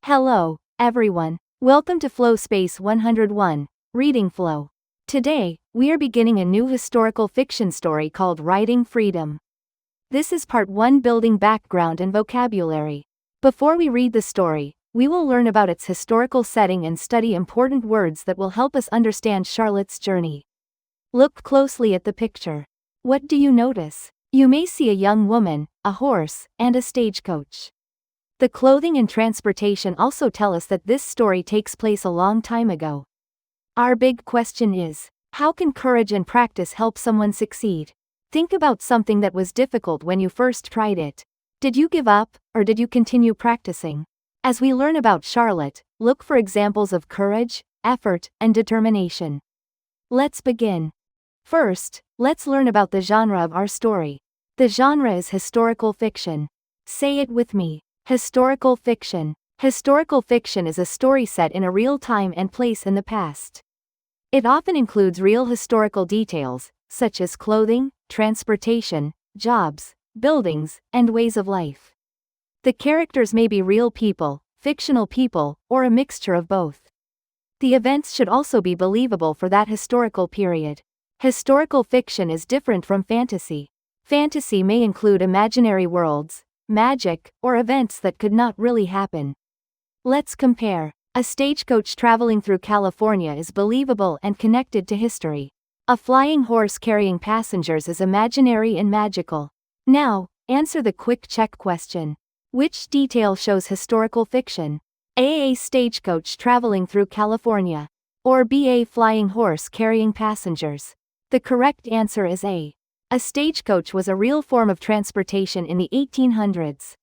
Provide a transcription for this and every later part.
Hello, everyone. Welcome to Flow Space 101, Reading Flow. Today, we are beginning a new historical fiction story called Writing Freedom. This is part 1, building background and vocabulary. Before we read the story, we will learn about its historical setting and study important words that will help us understand Charlotte's journey. Look closely at the picture. What do you notice? You may see a young woman, a horse, and a stagecoach. The clothing and transportation also tell us that this story takes place a long time ago. Our big question is, how can courage and practice help someone succeed? Think about something that was difficult when you first tried it. Did you give up, or did you continue practicing? As we learn about Charlotte, look for examples of courage, effort, and determination. Let's begin. First, let's learn about the genre of our story. The genre is historical fiction. Say it with me. Historical fiction. Historical fiction is a story set in a real time and place in the past. It often includes real historical details, such as clothing, transportation, jobs, buildings, and ways of life. The characters may be real people, fictional people, or a mixture of both. The events should also be believable for that historical period. Historical fiction is different from fantasy. Fantasy may include imaginary worlds, magic, or events that could not really happen. Let's compare. A stagecoach traveling through California is believable and connected to history. A flying horse carrying passengers is imaginary and magical. Now, answer the quick check question. Which detail shows historical fiction? A stagecoach traveling through California. Or B, a flying horse carrying passengers. The correct answer is A. A stagecoach was a real form of transportation in the 1800s.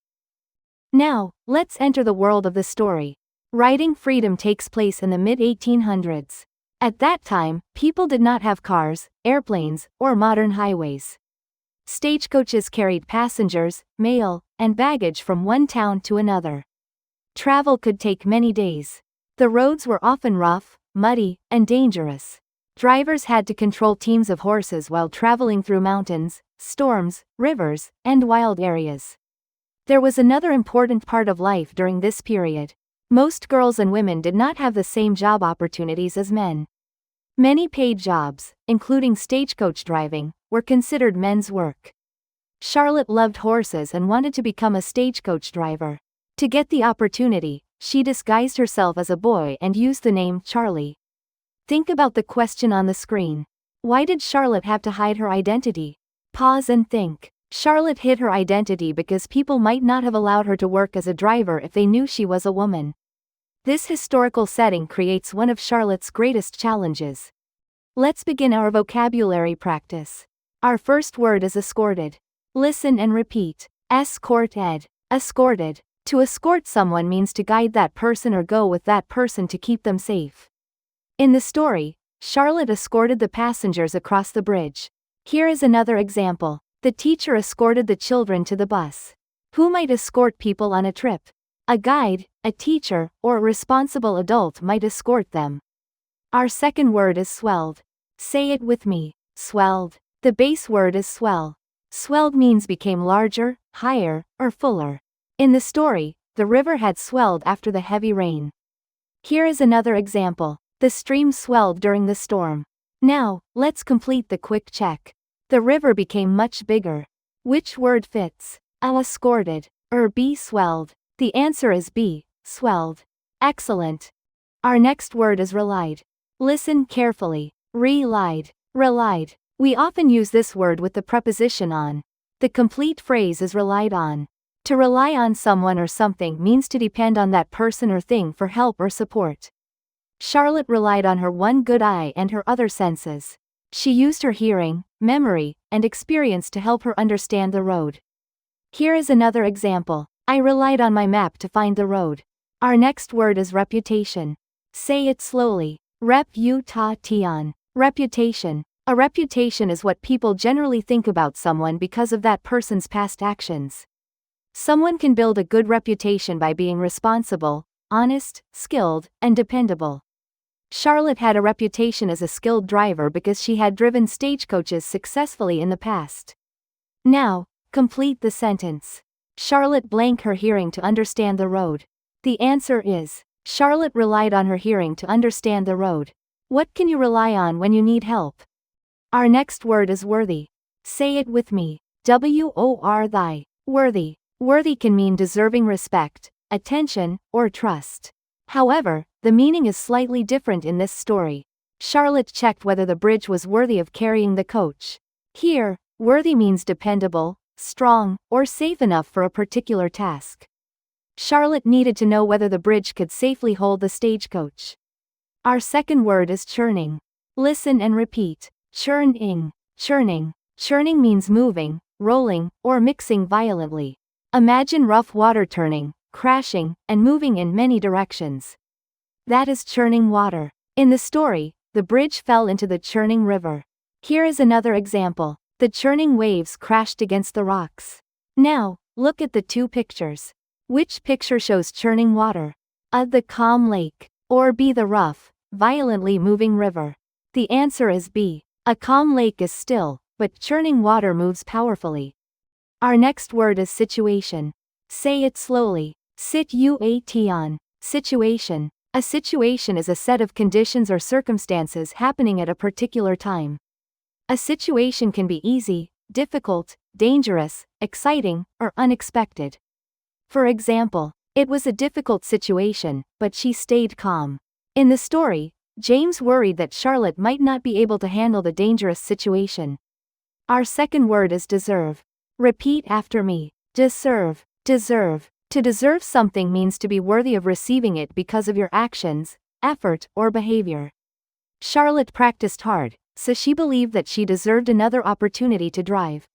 Now, let's enter the world of the story. Writing Freedom takes place in the mid-1800s. At that time, people did not have cars, airplanes, or modern highways. Stagecoaches carried passengers, mail, and baggage from one town to another. Travel could take many days. The roads were often rough, muddy, and dangerous. Drivers had to control teams of horses while traveling through mountains, storms, rivers, and wild areas. There was another important part of life during this period. Most girls and women did not have the same job opportunities as men. Many paid jobs, including stagecoach driving, were considered men's work. Charlotte loved horses and wanted to become a stagecoach driver. To get the opportunity, she disguised herself as a boy and used the name Charlie. Think about the question on the screen. Why did Charlotte have to hide her identity? Pause and think. Charlotte hid her identity because people might not have allowed her to work as a driver if they knew she was a woman. This historical setting creates one of Charlotte's greatest challenges. Let's begin our vocabulary practice. Our first word is escorted. Listen and repeat. Escorted. Escorted. To escort someone means to guide that person or go with that person to keep them safe. In the story, Charlotte escorted the passengers across the bridge. Here is another example. The teacher escorted the children to the bus. Who might escort people on a trip? A guide, a teacher, or a responsible adult might escort them. Our second word is swelled. Say it with me. Swelled. The base word is swell. Swelled means became larger, higher, or fuller. In the story, the river had swelled after the heavy rain. Here is another example. The stream swelled during the storm. Now, let's complete the quick check. The river became much bigger. Which word fits? A, escorted, or B, swelled? The answer is B, swelled. Excellent. Our next word is relied. Listen carefully. Relied. Relied. We often use this word with the preposition on. The complete phrase is relied on. To rely on someone or something means to depend on that person or thing for help or support. Charlotte relied on her one good eye and her other senses. She used her hearing, memory, and experience to help her understand the road. Here is another example. I relied on my map to find the road. Our next word is reputation. Say it slowly. Reputation. Reputation. A reputation is what people generally think about someone because of that person's past actions. Someone can build a good reputation by being responsible, honest, skilled, and dependable. Charlotte had a reputation as a skilled driver because she had driven stagecoaches successfully in the past. Now, complete the sentence. Charlotte blank her hearing to understand the road. The answer is, Charlotte relied on her hearing to understand the road. What can you rely on when you need help? Our next word is worthy. Say it with me. W-O-R-THY. Worthy. Worthy can mean deserving respect, attention, or trust. However, the meaning is slightly different in this story. Charlotte checked whether the bridge was worthy of carrying the coach. Here, worthy means dependable, strong, or safe enough for a particular task. Charlotte needed to know whether the bridge could safely hold the stagecoach. Our second word is churning. Listen and repeat. Churning. Churning. Churning means moving, rolling, or mixing violently. Imagine rough water turning, crashing, and moving in many directions. That is churning water. In the story, the bridge fell into the churning river. Here is another example. The churning waves crashed against the rocks. Now, look at the two pictures. Which picture shows churning water? A. The calm lake. Or B. The rough, violently moving river. The answer is B. A calm lake is still, but churning water moves powerfully. Our next word is situation. Say it slowly. Sit-u-a-t-on. Situation. A situation is a set of conditions or circumstances happening at a particular time. A situation can be easy, difficult, dangerous, exciting, or unexpected. For example, it was a difficult situation, but she stayed calm. In the story, James worried that Charlotte might not be able to handle the dangerous situation. Our second word is deserve. Repeat after me. Deserve. Deserve. To deserve something means to be worthy of receiving it because of your actions, effort, or behavior. Charlotte practiced hard, so she believed that she deserved another opportunity to drive.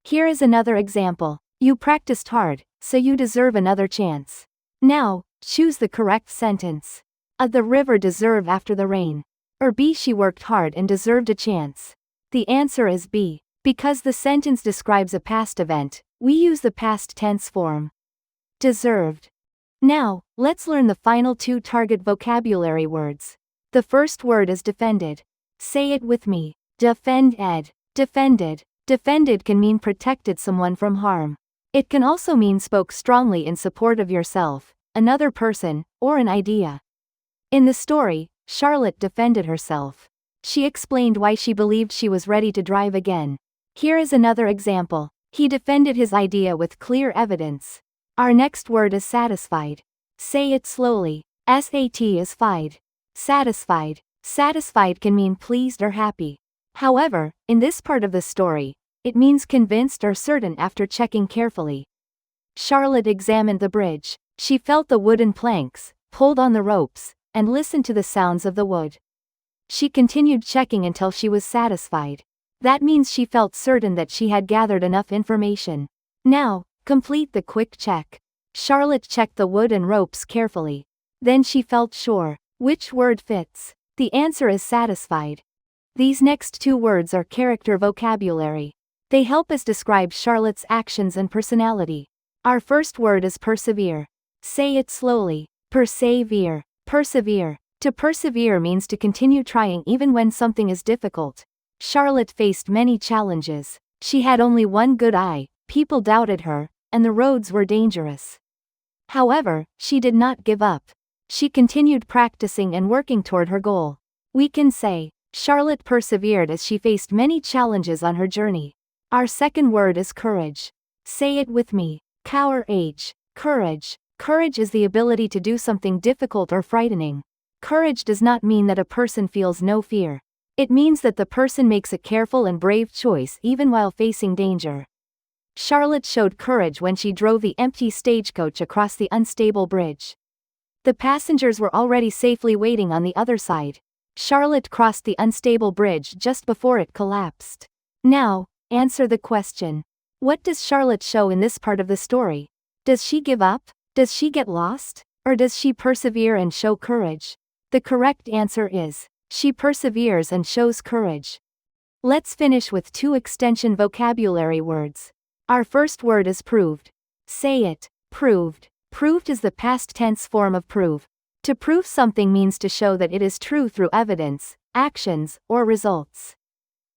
Here is another example. You practiced hard, so you deserve another chance. Now, choose the correct sentence. A. The river deserved after the rain. Or B. She worked hard and deserved a chance. The answer is B. Because the sentence describes a past event, we use the past tense form. Deserved. Now, let's learn the final two target vocabulary words. The first word is defended. Say it with me. Defended. Defended. Defended can mean protected someone from harm. It can also mean spoke strongly in support of yourself, another person, or an idea. In the story, Charlotte defended herself. She explained why she believed she was ready to drive again. Here is another example. He defended his idea with clear evidence. Our next word is satisfied. Say it slowly. SAT is fied. Satisfied. Satisfied can mean pleased or happy. However, in this part of the story, it means convinced or certain after checking carefully. Charlotte examined the bridge. She felt the wooden planks, pulled on the ropes, and listened to the sounds of the wood. She continued checking until she was satisfied. That means she felt certain that she had gathered enough information. Now, complete the quick check. Charlotte checked the wood and ropes carefully. Then she felt sure. Which word fits? The answer is satisfied. These next two words are character vocabulary. They help us describe Charlotte's actions and personality. Our first word is persevere. Say it slowly. Persevere. Persevere. To persevere means to continue trying even when something is difficult. Charlotte faced many challenges. She had only one good eye, people doubted her, and the roads were dangerous. However, she did not give up. She continued practicing and working toward her goal. We can say, Charlotte persevered as she faced many challenges on her journey. Our second word is courage. Say it with me. Courage. Courage. Courage is the ability to do something difficult or frightening. Courage does not mean that a person feels no fear. It means that the person makes a careful and brave choice even while facing danger. Charlotte showed courage when she drove the empty stagecoach across the unstable bridge. The passengers were already safely waiting on the other side. Charlotte crossed the unstable bridge just before it collapsed. Now, answer the question. What does Charlotte show in this part of the story? Does she give up? Does she get lost? Or does she persevere and show courage? The correct answer is, she perseveres and shows courage. Let's finish with two extension vocabulary words. Our first word is proved. Say it. Proved. Proved is the past tense form of prove. To prove something means to show that it is true through evidence, actions, or results.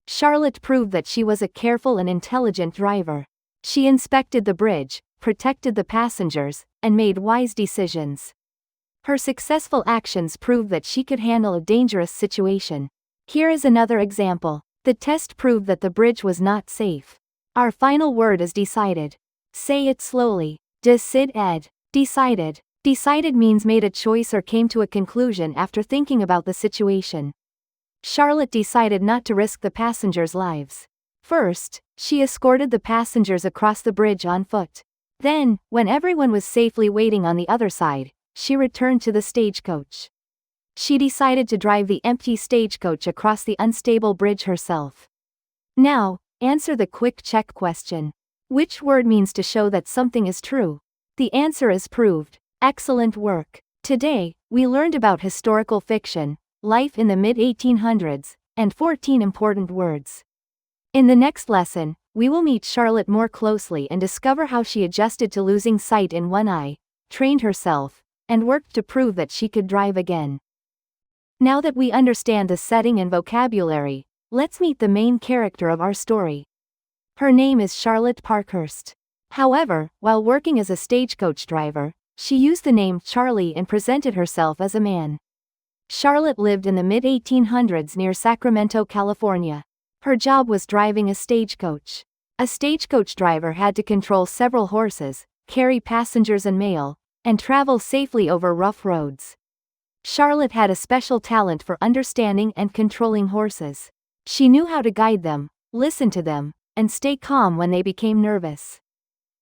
Charlotte proved that she was a careful and intelligent driver. She inspected the bridge, protected the passengers, and made wise decisions. Her successful actions proved that she could handle a dangerous situation. Here is another example. The test proved that the bridge was not safe. Our final word is decided. Say it slowly. Decided. Decided. Decided means made a choice or came to a conclusion after thinking about the situation. Charlotte decided not to risk the passengers' lives. First, she escorted the passengers across the bridge on foot. Then, when everyone was safely waiting on the other side, she returned to the stagecoach. She decided to drive the empty stagecoach across the unstable bridge herself. Now, answer the quick check question. Which word means to show that something is true? The answer is proved. Excellent work. Today, we learned about historical fiction, life in the mid-1800s, and 14 important words. In the next lesson, we will meet Charlotte more closely and discover how she adjusted to losing sight in one eye, trained herself, and worked to prove that she could drive again. Now that we understand the setting and vocabulary, let's meet the main character of our story. Her name is Charlotte Parkhurst. However, while working as a stagecoach driver, she used the name Charlie and presented herself as a man. Charlotte lived in the mid-1800s near Sacramento, California. Her job was driving a stagecoach. A stagecoach driver had to control several horses, carry passengers and mail, and travel safely over rough roads. Charlotte had a special talent for understanding and controlling horses. She knew how to guide them, listen to them, and stay calm when they became nervous.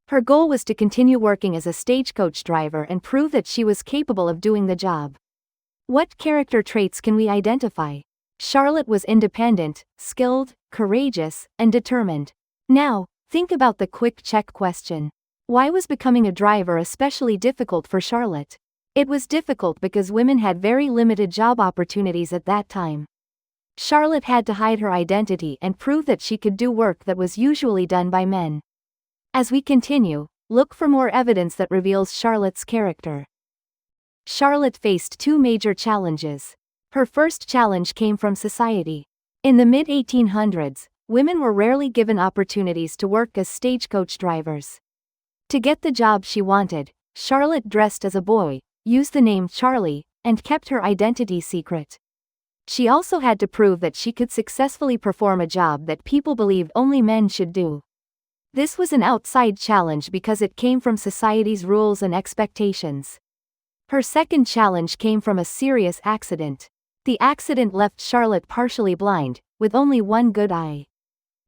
Her goal was to continue working as a stagecoach driver and prove that she was capable of doing the job. What character traits can we identify? Charlotte was independent, skilled, courageous, and determined. Now, think about the quick check question. Why was becoming a driver especially difficult for Charlotte? It was difficult because women had very limited job opportunities at that time. Charlotte had to hide her identity and prove that she could do work that was usually done by men. As we continue, look for more evidence that reveals Charlotte's character. Charlotte faced two major challenges. Her first challenge came from society. In the mid-1800s, women were rarely given opportunities to work as stagecoach drivers. To get the job she wanted, Charlotte dressed as a boy, used the name Charlie, and kept her identity secret. She also had to prove that she could successfully perform a job that people believed only men should do. This was an outside challenge because it came from society's rules and expectations. Her second challenge came from a serious accident. The accident left Charlotte partially blind, with only one good eye.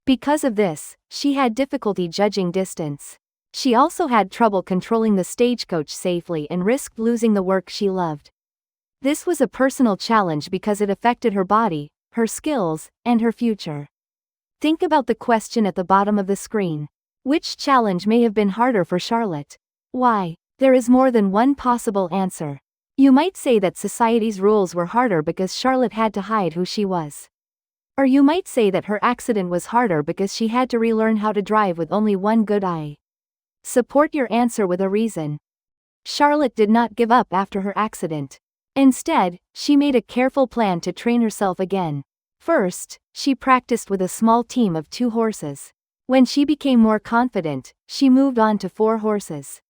Because of this, she had difficulty judging distance. She also had trouble controlling the stagecoach safely and risked losing the work she loved. This was a personal challenge because it affected her body, her skills, and her future. Think about the question at the bottom of the screen. Which challenge may have been harder for Charlotte? Why? There is more than one possible answer. You might say that society's rules were harder because Charlotte had to hide who she was. Or you might say that her accident was harder because she had to relearn how to drive with only one good eye. Support your answer with a reason. Charlotte did not give up after her accident. Instead, she made a careful plan to train herself again. First, she practiced with a small team of 2 horses. When she became more confident, she moved on to 4 horses.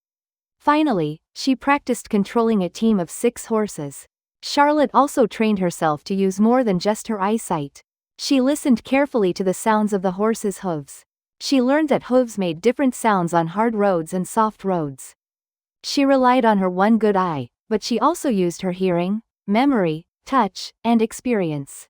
Finally, she practiced controlling a team of 6 horses. Charlotte also trained herself to use more than just her eyesight. She listened carefully to the sounds of the horses' hooves. She learned that hooves made different sounds on hard roads and soft roads. She relied on her one good eye, but she also used her hearing, memory, touch, and experience.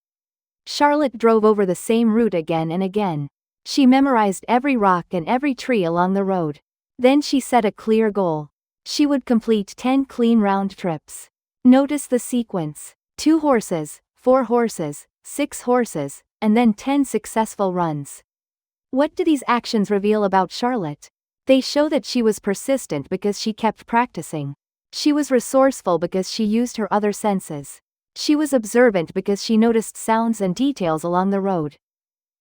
Charlotte drove over the same route again and again. She memorized every rock and every tree along the road. Then she set a clear goal. She would complete 10 clean round trips. Notice the sequence: 2 horses, 4 horses, 6 horses, and then 10 successful runs. What do these actions reveal about Charlotte? They show that she was persistent because she kept practicing. She was resourceful because she used her other senses. She was observant because she noticed sounds and details along the road.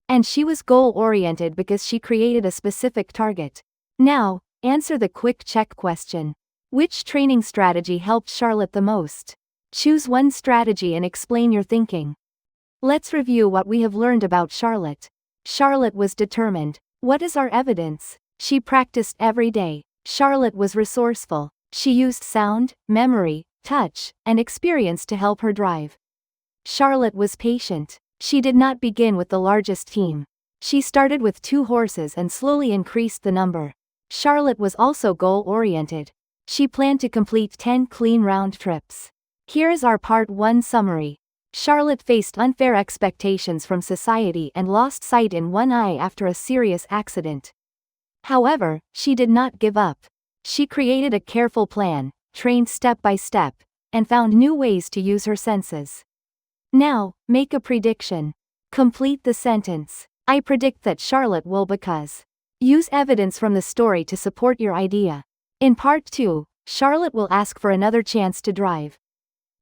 And she was goal-oriented because she created a specific target. Now, answer the quick check question. Which training strategy helped Charlotte the most? Choose one strategy and explain your thinking. Let's review what we have learned about Charlotte. Charlotte was determined. What is our evidence? She practiced every day. Charlotte was resourceful. She used sound, memory, touch, and experience to help her drive. Charlotte was patient. She did not begin with the largest team. She started with 2 horses and slowly increased the number. Charlotte was also goal-oriented. She planned to complete 10 clean round trips. Here is our Part 1 summary. Charlotte faced unfair expectations from society and lost sight in one eye after a serious accident. However, she did not give up. She created a careful plan, trained step by step, and found new ways to use her senses. Now, make a prediction. Complete the sentence. I predict that Charlotte will because. Use evidence from the story to support your idea. In Part 2, Charlotte will ask for another chance to drive.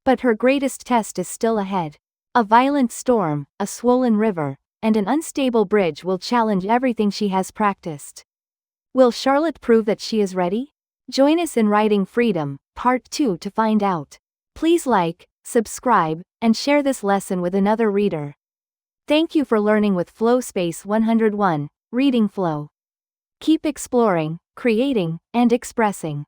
But her greatest test is still ahead. A violent storm, a swollen river, and an unstable bridge will challenge everything she has practiced. Will Charlotte prove that she is ready? Join us in Writing Freedom, Part 2 to find out. Please like, subscribe, and share this lesson with another reader. Thank you for learning with Flowspace 101, Reading Flow. Keep exploring, creating, and expressing.